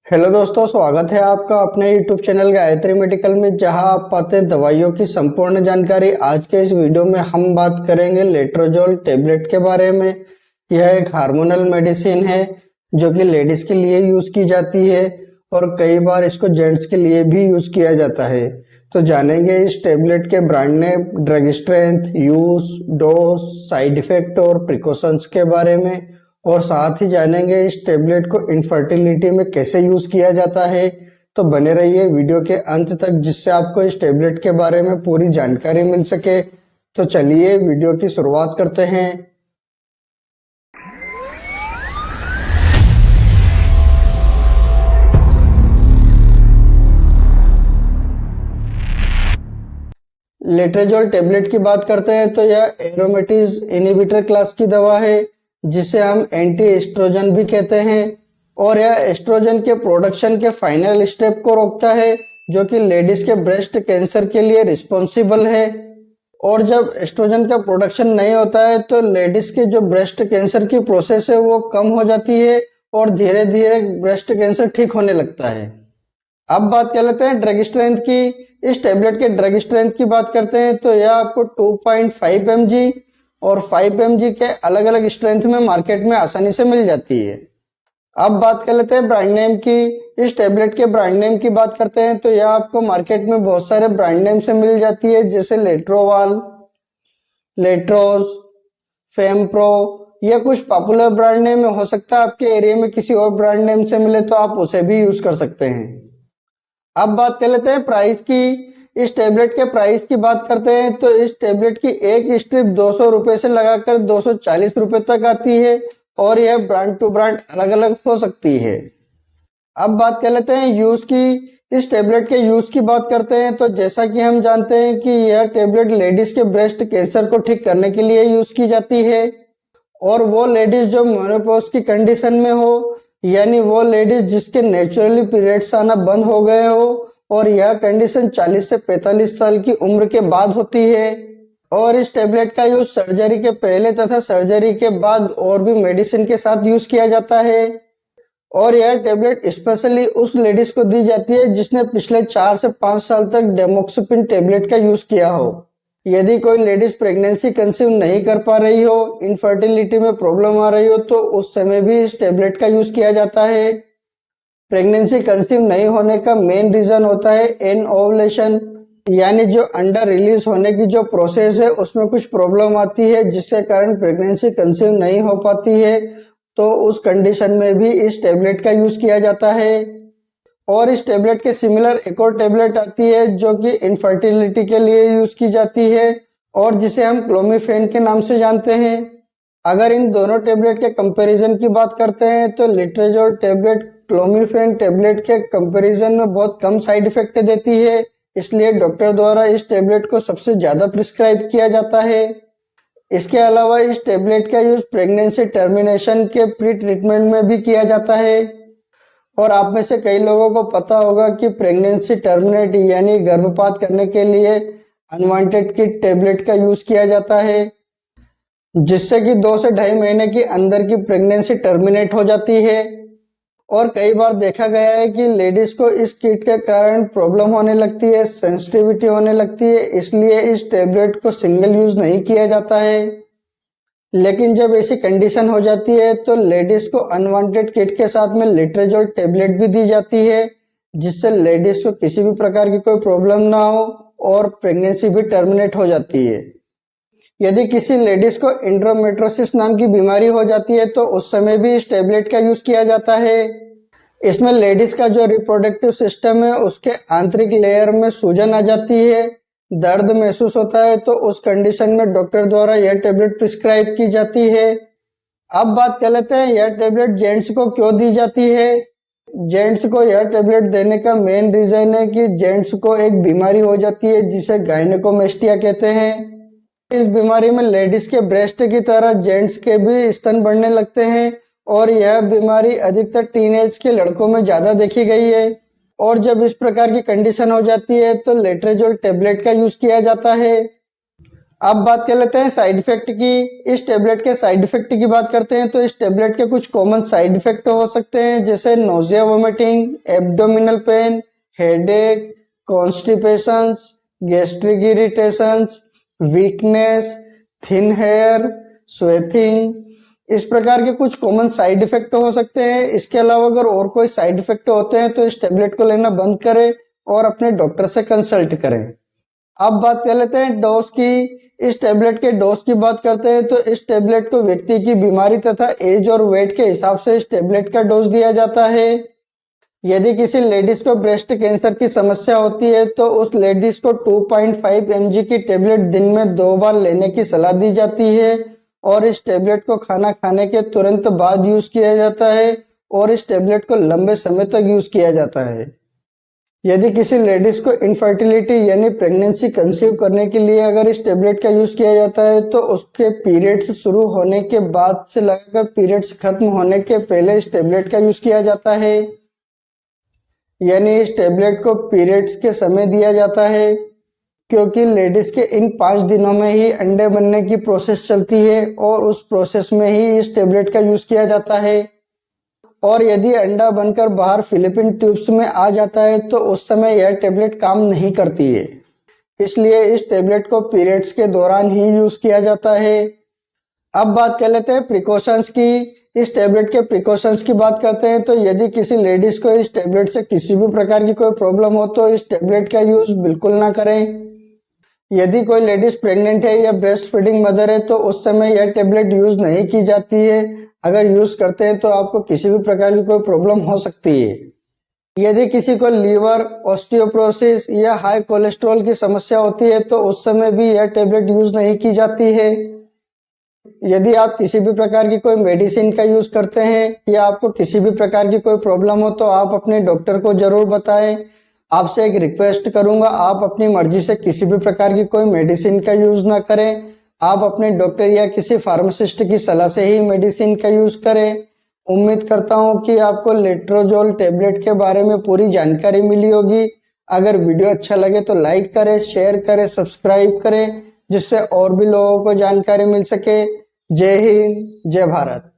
Hello दोस्तों, स्वागत है आपका अपने यूट्यूब चैनल गायत्री मेडिकल में, जहां आप पाते हैं दवाइयों की संपूर्ण जानकारी। आज के इस वीडियो में हम बात करेंगे लेट्रोजोल टेबलेट के बारे में। यह एक हार्मोनल मेडिसिन है जो कि लेडीज के लिए यूज की जाती है और कई बार इसको जेंट्स के लिए भी यूज किया जाता है। तो जानेंगे इस टेबलेट के brand name, drug strength, use, dose, side effect और प्रिकॉशंस के बारे में, और साथ ही जानेंगे इस टेबलेट को इनफर्टिलिटी में कैसे यूज किया जाता है। तो बने रहिए वीडियो के अंत तक, जिससे आपको इस टेबलेट के बारे में पूरी जानकारी मिल सके। तो चलिए वीडियो की शुरुआत करते हैं। लेट्रोजोल टेबलेट की बात करते हैं तो यह एरोमेटिज इनहिबिटर क्लास की दवा है, जिसे हम एंटी एस्ट्रोजन भी कहते हैं। और यह एस्ट्रोजन के प्रोडक्शन के फाइनल स्टेप को रोकता है, जो कि लेडीज के ब्रेस्ट कैंसर के लिए रिस्पॉन्सिबल है। और जब एस्ट्रोजन का प्रोडक्शन नहीं होता है तो लेडीज के जो ब्रेस्ट कैंसर की प्रोसेस है वो कम हो जाती है और धीरे धीरे ब्रेस्ट कैंसर ठीक होने लगता है। अब बात कर लेते हैं ड्रग स्ट्रेंथ की। इस टेबलेट के ड्रग स्ट्रेंथ की बात करते हैं तो यह आपको 2.5 mg और 5 mg के अलग अलग स्ट्रेंथ में मार्केट में आसानी से मिल जाती है। अब बात कर लेते हैं ब्रांड नेम की। इस टेबलेट के ब्रांड नेम की बात करते हैं तो यह आपको मार्केट में बहुत सारे ब्रांड नेम से मिल जाती है, जैसे लेट्रोवाल, लेट्रोज, फेमप्रो। यह कुछ पॉपुलर ब्रांड नेम हो सकता है आपके एरिया में किसी और ब्रांड नेम से मिले तो आप उसे भी यूज कर सकते हैं। अब बात कर लेते हैं प्राइस की। इस टेबलेट के प्राइस की बात करते हैं तो इस टेबलेट की एक स्ट्रिप 200 रुपए से लगाकर 240 रुपए तक आती है और यह ब्रांड टू ब्रांड अलग अलग हो सकती है। अब बात कर लेते हैं यूज की। इस टेबलेट के यूज की बात करते हैं तो जैसा कि हम जानते हैं कि यह टेबलेट लेडीज के ब्रेस्ट कैंसर को ठीक करने के लिए यूज की जाती है, और वो लेडीज जो मेनोपॉज की कंडीशन में हो, यानी वो लेडीज जिसके नेचुरली पीरियड्स आना बंद हो गए हो, और यह कंडीशन 40 से 45 साल की उम्र के बाद होती है। और इस टेबलेट का यूज सर्जरी के पहले तथा सर्जरी के बाद और भी मेडिसिन के साथ यूज किया जाता है। और यह टेबलेट स्पेशली उस लेडीज को दी जाती है जिसने पिछले 4 से 5 साल तक डेमोक्सिपिन टेबलेट का यूज किया हो। यदि कोई लेडीज प्रेगनेंसी कंसीव नहीं कर पा रही हो, इनफर्टिलिटी में प्रॉब्लम आ रही हो, तो उस समय भी इस टेबलेट का यूज किया जाता है। प्रेगनेंसी कंसीव नहीं होने का मेन रीजन होता है एनओवुलेशन, यानी जो अंडर रिलीज होने की जो प्रोसेस है उसमें कुछ प्रॉब्लम आती है, जिसके कारण प्रेगनेंसी कंसीव नहीं हो पाती है। तो उस कंडीशन में भी इस टेबलेट का यूज किया जाता है। और इस टेबलेट के सिमिलर एक और टेबलेट आती है जो कि इनफर्टिलिटी के लिए यूज की जाती है और जिसे हम क्लोमिफेन के नाम से जानते हैं। अगर इन दोनों टेबलेट के कंपैरिजन की बात करते हैं तो लेट्रोजोल टेबलेट क्लोमिफेन टेबलेट के कंपैरिजन में बहुत कम साइड इफेक्ट देती है, इसलिए डॉक्टर द्वारा इस टेबलेट को सबसे ज्यादा प्रिस्क्राइब किया जाता है। इसके अलावा इस टेबलेट का यूज प्रेगनेंसी टर्मिनेशन के प्री ट्रीटमेंट में भी किया जाता है। और आप में से कई लोगों को पता होगा कि प्रेगनेंसी टर्मिनेट यानी गर्भपात करने के लिए अनवांटेड किड टेबलेट का यूज किया जाता है, जिससे कि 2 से 2.5 महीने के अंदर की प्रेगनेंसी टर्मिनेट हो जाती है। और कई बार देखा गया है कि लेडीज को इस किट के कारण प्रॉब्लम होने लगती है, सेंसिटिविटी होने लगती है, इसलिए इस टेबलेट को सिंगल यूज नहीं किया जाता है। लेकिन जब ऐसी कंडीशन हो जाती है तो लेडीज को अनवांटेड किट के साथ में लेट्रोजोल टेबलेट भी दी जाती है, जिससे लेडीज को किसी भी प्रकार की कोई प्रॉब्लम ना हो और प्रेगनेंसी भी टर्मिनेट हो जाती है। यदि किसी लेडीज को एंडोमेट्रियोसिस नाम की बीमारी हो जाती है तो उस समय भी इस टेबलेट का यूज किया जाता है। इसमें लेडीज का जो रिप्रोडक्टिव सिस्टम है उसके आंतरिक लेयर में सूजन आ जाती है, दर्द महसूस होता है, तो उस कंडीशन में डॉक्टर द्वारा यह टेबलेट प्रिस्क्राइब की जाती है। अब बात कर लेते हैं यह टेबलेट जेंट्स को क्यों दी जाती है। जेंट्स को यह टेबलेट देने का मेन रीजन है कि जेंट्स को एक बीमारी हो जाती है जिसे गायनेकोमेस्टिया कहते हैं। इस बीमारी में लेडीज के ब्रेस्ट की तरह जेंट्स के भी स्तन बढ़ने लगते हैं और यह बीमारी अधिकतर टीनेज के लड़कों में ज्यादा देखी गई है। और जब इस प्रकार की कंडीशन हो जाती है तो लेट्रोजोल टेबलेट का यूज किया जाता है। अब बात कर लेते हैं साइड इफेक्ट की। इस टेबलेट के साइड इफेक्ट की बात करते हैं तो इस टेबलेट के कुछ कॉमन साइड इफेक्ट हो सकते हैं, जैसे nausea, vomiting, abdominal pain, headache, constipation, gastric irritation, weakness, thin hair, sweating. इस प्रकार के कुछ कॉमन साइड इफेक्ट हो सकते हैं। इसके अलावा अगर और कोई साइड इफेक्ट होते हैं तो इस टेबलेट को लेना बंद करें और अपने डॉक्टर से कंसल्ट करें। अब बात कर लेते हैं डोज की। इस टेबलेट के डोज की बात करते हैं तो इस टेबलेट को व्यक्ति की बीमारी तथा एज और वेट के हिसाब से इस टेबलेट का डोज दिया जाता है। यदि किसी लेडीज को ब्रेस्ट कैंसर की समस्या होती है तो उस लेडीज को 2.5 mg की टेबलेट दिन में 2 बार लेने की सलाह दी जाती है और इस टेबलेट को खाना खाने के तुरंत बाद यूज किया जाता है और इस टेबलेट को लंबे समय तक यूज किया जाता है। यदि किसी लेडीज को इनफर्टिलिटी यानी प्रेगनेंसी कंसीव करने के लिए अगर इस टेबलेट का यूज किया जाता है तो उसके पीरियड्स शुरू होने के बाद से लगाकर पीरियड्स खत्म होने के पहले इस टेबलेट का यूज किया जाता है। यानी इस टेबलेट को पीरियड्स के समय दिया जाता है, क्योंकि लेडीज के इन 5 दिनों में ही अंडे बनने की प्रोसेस चलती है और उस प्रोसेस में ही इस टेबलेट का यूज किया जाता है। और यदि अंडा बनकर बाहर फिलिपिन ट्यूब्स में आ जाता है तो उस समय यह टेबलेट काम नहीं करती है, इसलिए इस टेबलेट को पीरियड्स के दौरान ही यूज किया जाता है। अब बात कर लेते हैं प्रिकॉशंस की। इस टेबलेट के प्रिकॉशंस की बात करते हैं तो यदि किसी लेडीज को इस टेबलेट से किसी भी प्रकार की कोई प्रॉब्लम हो तो इस टेबलेट का यूज बिल्कुल ना करें। यदि कोई लेडीज प्रेग्नेंट है या ब्रेस्ट फीडिंग मदर है तो उस समय यह टेबलेट यूज नहीं की जाती है। अगर यूज करते हैं तो आपको किसी भी प्रकार की कोई प्रॉब्लम हो सकती है। यदि किसी को लीवर, ऑस्टियोपोरोसिस या हाई कोलेस्ट्रॉल की समस्या होती है तो उस समय भी यह टेबलेट यूज नहीं की जाती है। यदि आप किसी भी प्रकार की कोई मेडिसिन का यूज करते हैं या आपको किसी भी प्रकार की कोई प्रॉब्लम हो तो आप अपने डॉक्टर को जरूर बताएं। आपसे एक रिक्वेस्ट करूंगा, आप अपनी मर्जी से किसी भी प्रकार की कोई मेडिसिन का यूज ना करें। आप अपने डॉक्टर या किसी फार्मासिस्ट की सलाह से ही मेडिसिन का यूज करें। उम्मीद करता हूं कि आपको लेट्रोजोल टेबलेट के बारे में पूरी जानकारी मिली होगी। अगर वीडियो अच्छा लगे तो लाइक करें, शेयर करें, सब्सक्राइब करें, जिससे और भी लोगों को जानकारी मिल सके। जय हिंद, जय भारत।